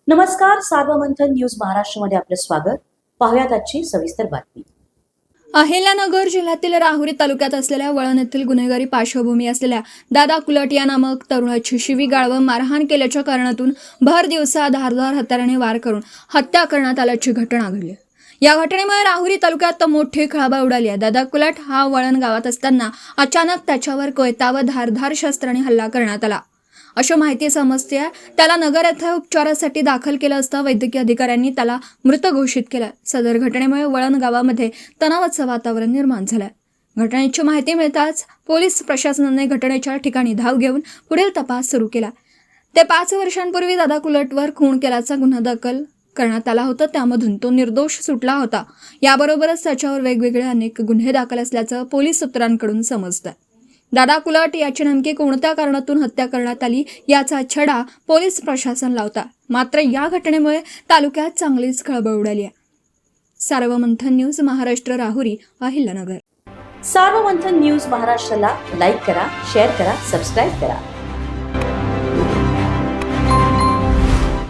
नमस्कार, सार्वमंथन न्यूज महाराष्ट्रमध्ये आपलं स्वागत. पाहुयात आजची सविस्तर बातमी. अहिल्यानगर जिल्ह्यातील राहुरी तालुक्यात असलेल्या वळण येथील गुन्हेगारी पार्श्वभूमी असलेल्या दादा कुलट या नामक तरुणाची शिवीगाळ व मारहाण केल्याच्या कारणातून भर दिवसा धारदार हत्याराने वार करून हत्या करण्यात आल्याची घटना घडली. या घटनेमुळे राहुरी तालुक्यात मोठी खळबळ उडाली आहे. दादा कुलट हा वळण गावात असताना अचानक त्याच्यावर कोयता व धारदार शस्त्राने हल्ला करण्यात आला अशी माहिती समजते. त्याला नगर येथे उपचारासाठी दाखल केलं असता वैद्यकीय अधिकाऱ्यांनी त्याला मृत घोषित केलं. सदर घटनेमुळे वळण गावामध्ये तणावाचं वातावरण निर्माण झालं. घटनेची माहिती मिळताच पोलीस प्रशासनाने घटनेच्या ठिकाणी धाव घेऊन पुढील तपास सुरू केला. ते 5 वर्षांपूर्वी दादा कुलटवर खून केल्याचा गुन्हा दाखल करण्यात आला होता, त्यामधून तो निर्दोष सुटला होता. याबरोबरच त्याच्यावर वेगवेगळे अनेक गुन्हे दाखल असल्याचं पोलीस सूत्रांकडून समजतं. दादा कुलट याची नेमकी कोणत्या कारणातून हत्या करण्यात आली याचा छडा पोलीस प्रशासन लावता. मात्र या घटनेमुळे तालुक्यात चांगलीच खळबळ उडाली आहे. सार्वमंथन न्यूज महाराष्ट्र, राहुरी, अहिल्यानगर. सार्वमंथन न्यूज महाराष्ट्राला लाईक करा, शेअर करा, सबस्क्राईब करा.